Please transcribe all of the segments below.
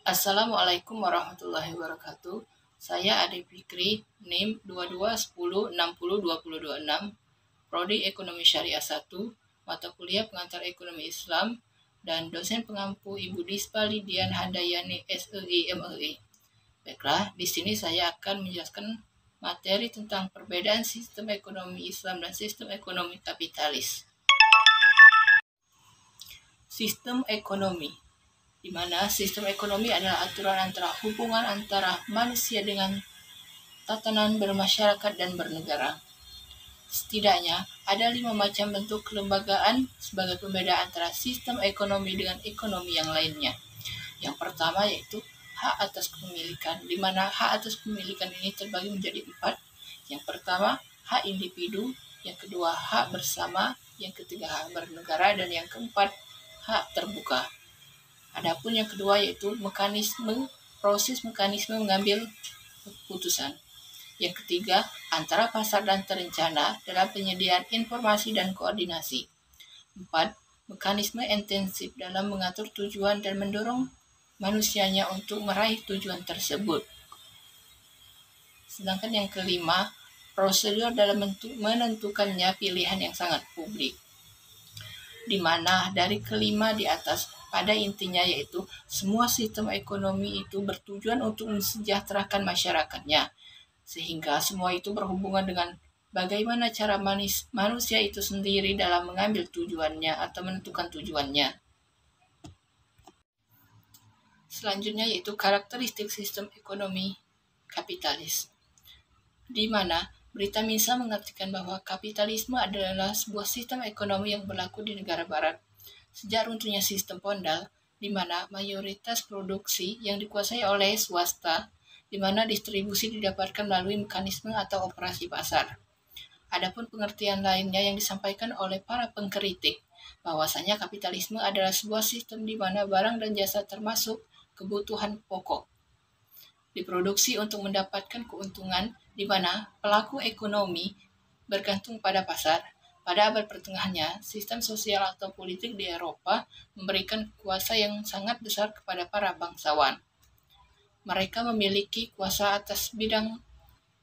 Assalamualaikum warahmatullahi wabarakatuh. Saya Ade Fikri, NIM 2210602026, Prodi Ekonomi Syariah 1, mata kuliah pengantar Ekonomi Islam, dan dosen pengampu Ibu Dispa Lidian Handayani SEI MEI. Baiklah, di sini saya akan menjelaskan materi tentang perbedaan sistem ekonomi Islam dan sistem ekonomi kapitalis. Sistem ekonomi, di mana sistem ekonomi adalah aturan antara hubungan antara manusia dengan tatanan bermasyarakat dan bernegara. Setidaknya ada 5 macam bentuk kelembagaan sebagai pembeda antara sistem ekonomi dengan ekonomi yang lainnya. Yang pertama yaitu hak atas kepemilikan, di mana hak atas kepemilikan ini terbagi menjadi 4. Yang pertama, hak individu, yang kedua, hak bersama, yang ketiga, hak bernegara, dan yang keempat, hak terbuka. Adapun yang kedua yaitu proses mekanisme mengambil keputusan. Yang ketiga, antara pasar dan terencana dalam penyediaan informasi dan koordinasi. 4. Mekanisme intensif dalam mengatur tujuan dan mendorong manusianya untuk meraih tujuan tersebut. Sedangkan yang kelima, prosedur dalam menentukannya pilihan yang sangat publik. Di mana dari kelima di atas, pada intinya yaitu semua sistem ekonomi itu bertujuan untuk mensejahterakan masyarakatnya, sehingga semua itu berhubungan dengan bagaimana cara manusia itu sendiri dalam mengambil tujuannya atau menentukan tujuannya. Selanjutnya yaitu karakteristik sistem ekonomi kapitalis, di mana Berita Misa mengartikan bahwa kapitalisme adalah sebuah sistem ekonomi yang berlaku di negara barat. Sejak runtuhnya sistem feodal, di mana mayoritas produksi yang dikuasai oleh swasta, di mana distribusi didapatkan melalui mekanisme atau operasi pasar. Adapun pengertian lainnya yang disampaikan oleh para pengkritik, bahwasanya kapitalisme adalah sebuah sistem di mana barang dan jasa termasuk kebutuhan pokok diproduksi untuk mendapatkan keuntungan, di mana pelaku ekonomi bergantung pada pasar. Pada abad pertengahannya, sistem sosial atau politik di Eropa memberikan kuasa yang sangat besar kepada para bangsawan. Mereka memiliki kuasa atas bidang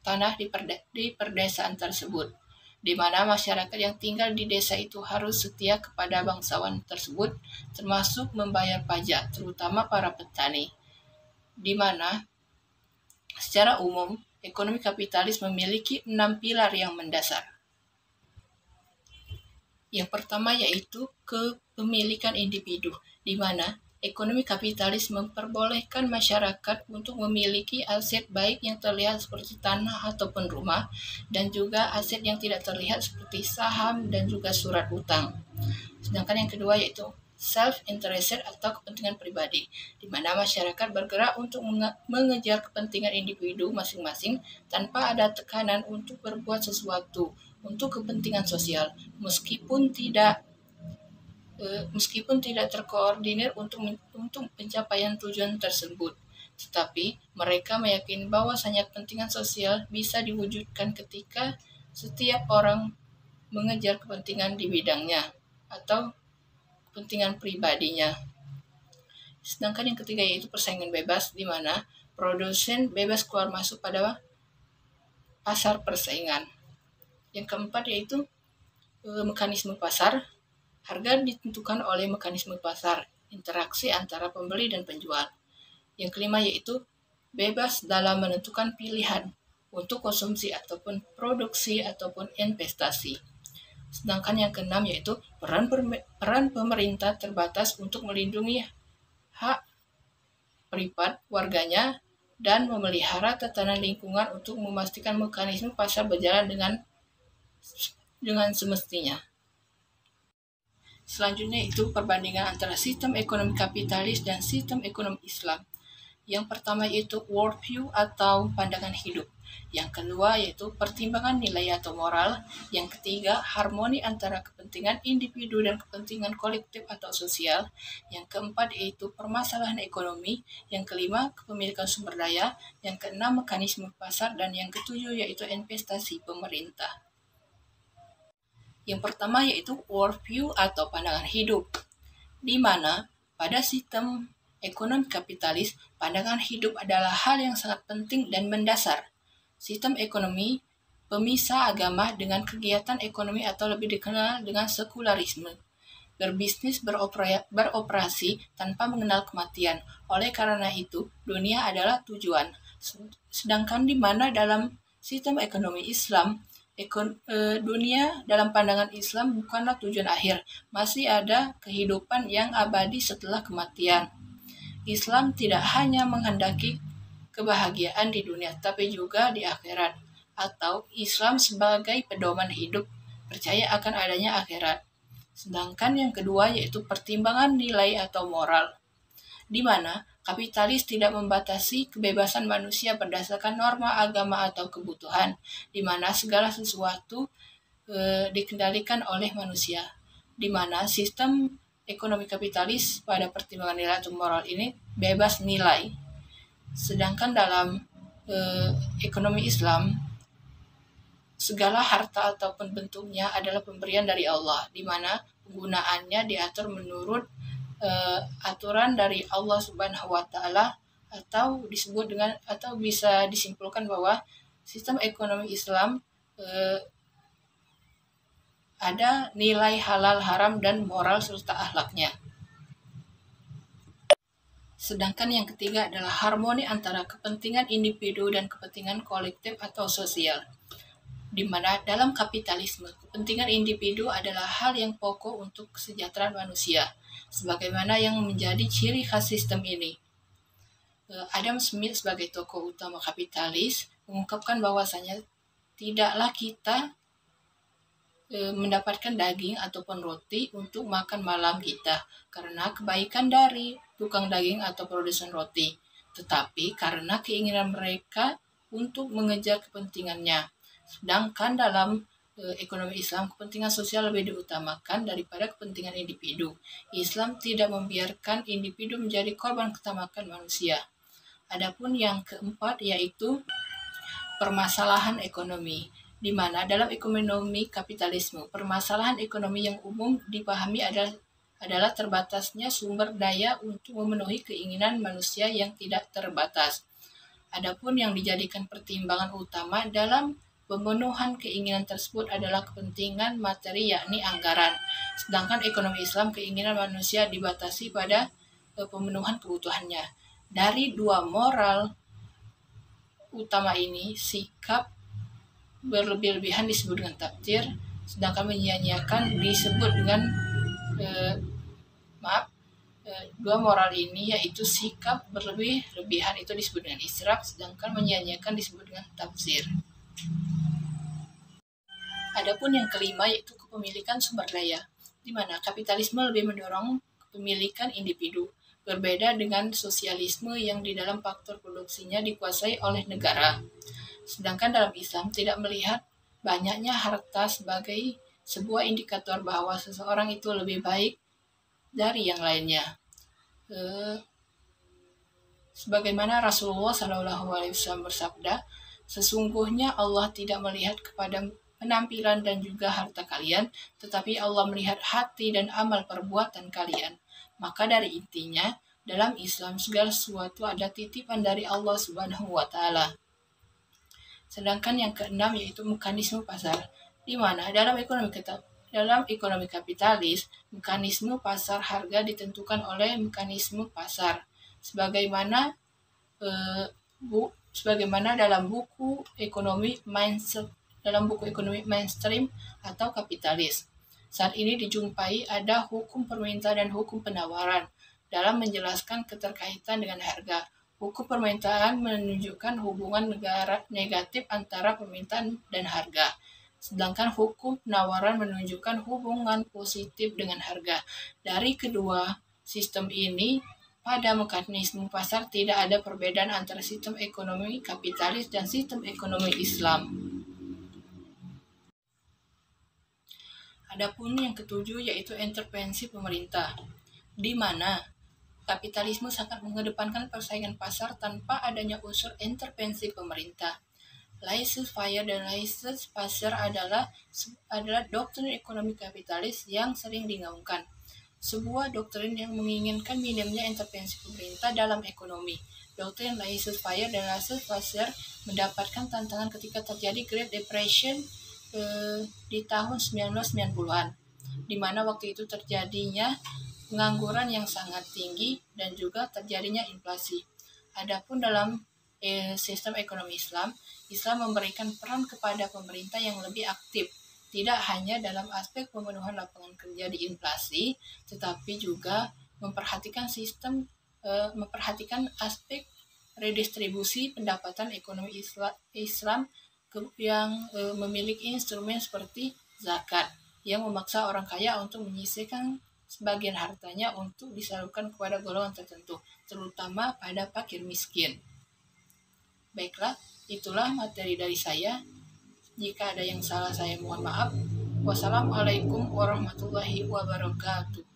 tanah di perdesaan tersebut, di mana masyarakat yang tinggal di desa itu harus setia kepada bangsawan tersebut, termasuk membayar pajak, terutama para petani, di mana secara umum, ekonomi kapitalis memiliki 6 pilar yang mendasar. Yang pertama yaitu kepemilikan individu, di mana ekonomi kapitalis memperbolehkan masyarakat untuk memiliki aset baik yang terlihat seperti tanah ataupun rumah, dan juga aset yang tidak terlihat seperti saham dan juga surat utang. Sedangkan yang kedua yaitu self-interested atau kepentingan pribadi, di mana masyarakat bergerak untuk mengejar kepentingan individu masing-masing tanpa ada tekanan untuk berbuat sesuatu untuk kepentingan sosial, meskipun tidak terkoordinir untuk pencapaian tujuan tersebut. Tetapi mereka meyakini bahwasanya kepentingan sosial bisa diwujudkan ketika setiap orang mengejar kepentingan di bidangnya atau kepentingan pribadinya. Sedangkan yang ketiga yaitu persaingan bebas, di mana produsen bebas keluar masuk pada pasar persaingan. Yang keempat yaitu mekanisme pasar. Harga ditentukan oleh mekanisme pasar, interaksi antara pembeli dan penjual. Yang kelima yaitu bebas dalam menentukan pilihan untuk konsumsi ataupun produksi ataupun investasi. Sedangkan yang keenam yaitu peran pemerintah terbatas untuk melindungi hak privat warganya dan memelihara tatanan lingkungan untuk memastikan mekanisme pasar berjalan dengan semestinya. Selanjutnya itu perbandingan antara sistem ekonomi kapitalis dan sistem ekonomi Islam. Yang pertama yaitu worldview atau pandangan hidup. Yang kedua yaitu pertimbangan nilai atau moral. Yang ketiga, harmoni antara kepentingan individu dan kepentingan kolektif atau sosial. Yang keempat yaitu permasalahan ekonomi. Yang kelima, kepemilikan sumber daya. Yang keenam, mekanisme pasar. Dan yang ketujuh yaitu investasi pemerintah. Yang pertama yaitu worldview atau pandangan hidup, di mana pada sistem ekonomi kapitalis, pandangan hidup adalah hal yang sangat penting dan mendasar. Sistem ekonomi pemisah agama dengan kegiatan ekonomi atau lebih dikenal dengan sekularisme. Berbisnis beroperasi tanpa mengenal kematian. Oleh karena itu, dunia adalah tujuan. Sedangkan di mana dalam sistem ekonomi Islam, dunia dalam pandangan Islam bukanlah tujuan akhir. Masih ada kehidupan yang abadi setelah kematian. Islam tidak hanya menghendaki kebahagiaan di dunia, tapi juga di akhirat. Atau Islam sebagai pedoman hidup, percaya akan adanya akhirat. Sedangkan yang kedua yaitu pertimbangan nilai atau moral, di mana kapitalis tidak membatasi kebebasan manusia berdasarkan norma agama atau kebutuhan, di mana segala sesuatu dikendalikan oleh manusia, di mana sistem ekonomi kapitalis pada pertimbangan nilai atau moral ini bebas nilai. Sedangkan dalam ekonomi Islam, segala harta ataupun bentuknya adalah pemberian dari Allah, di mana penggunaannya diatur menurut aturan dari Allah Subhanahu wa taala, atau bisa disimpulkan bahwa sistem ekonomi Islam ada nilai halal, haram, dan moral serta akhlaknya. Sedangkan yang ketiga adalah harmoni antara kepentingan individu dan kepentingan kolektif atau sosial, di mana dalam kapitalisme, kepentingan individu adalah hal yang pokok untuk kesejahteraan manusia, sebagaimana yang menjadi ciri khas sistem ini. Adam Smith sebagai tokoh utama kapitalis mengungkapkan bahwasanya tidaklah kita mendapatkan daging ataupun roti untuk makan malam kita karena kebaikan dari tukang daging atau produsen roti, tetapi karena keinginan mereka untuk mengejar kepentingannya. Sedangkan dalam ekonomi Islam, kepentingan sosial lebih diutamakan daripada kepentingan individu. Islam tidak membiarkan individu menjadi korban ketamakan manusia. Adapun yang keempat yaitu permasalahan ekonomi, di mana dalam ekonomi kapitalisme, permasalahan ekonomi yang umum dipahami adalah terbatasnya sumber daya untuk memenuhi keinginan manusia yang tidak terbatas. Adapun yang dijadikan pertimbangan utama dalam pemenuhan keinginan tersebut adalah kepentingan materi, yakni anggaran. Sedangkan ekonomi Islam, keinginan manusia dibatasi pada pemenuhan kebutuhannya. Dari dua moral utama ini, sikap berlebih-lebihan disebut dengan tabdzir, sedangkan menyia-nyiakan disebut dengan dua moral ini yaitu sikap berlebih-lebihan itu disebut dengan israf, sedangkan menyia-nyiakan disebut dengan tabdzir. Adapun yang kelima yaitu kepemilikan sumber daya, di mana kapitalisme lebih mendorong kepemilikan individu, berbeda dengan sosialisme yang di dalam faktor produksinya dikuasai oleh negara. Sedangkan dalam Islam tidak melihat banyaknya harta sebagai sebuah indikator bahwa seseorang itu lebih baik dari yang lainnya. Sebagaimana Rasulullah SAW bersabda, sesungguhnya Allah tidak melihat kepada penampilan dan juga harta kalian, tetapi Allah melihat hati dan amal perbuatan kalian. Maka dari intinya, dalam Islam segala sesuatu ada titipan dari Allah Subhanahu wa taala. Sedangkan yang keenam yaitu mekanisme pasar, di mana dalam ekonomi kapitalis, mekanisme pasar harga ditentukan oleh mekanisme pasar, sebagaimana dalam buku ekonomi mainstream atau kapitalis. Saat ini dijumpai ada hukum permintaan dan hukum penawaran dalam menjelaskan keterkaitan dengan harga. Hukum permintaan menunjukkan hubungan negatif antara permintaan dan harga, sedangkan hukum penawaran menunjukkan hubungan positif dengan harga. Dari kedua sistem ini, pada mekanisme pasar tidak ada perbedaan antara sistem ekonomi kapitalis dan sistem ekonomi Islam. Adapun yang ketujuh yaitu intervensi pemerintah, di mana kapitalisme sangat mengedepankan persaingan pasar tanpa adanya unsur intervensi pemerintah. Laissez-faire dan laissez-passer adalah doktrin ekonomi kapitalis yang sering digaungkan. sebuah doktrin yang menginginkan minimnya intervensi pemerintah dalam ekonomi. Doktrin laissez-faire dan laissez-passer mendapatkan tantangan ketika terjadi Great Depression di tahun 1990-an, di mana waktu itu terjadinya pengangguran yang sangat tinggi dan juga terjadinya inflasi. Adapun dalam sistem ekonomi Islam memberikan peran kepada pemerintah yang lebih aktif, tidak hanya dalam aspek pemenuhan lapangan kerja di inflasi, tetapi juga memperhatikan memperhatikan aspek redistribusi pendapatan ekonomi Islam yang memiliki instrumen seperti zakat yang memaksa orang kaya untuk menyisihkan sebagian hartanya untuk disalurkan kepada golongan tertentu, terutama pada fakir miskin. Baiklah, itulah materi dari saya. Jika ada yang salah, saya mohon maaf. Wassalamualaikum warahmatullahi wabarakatuh.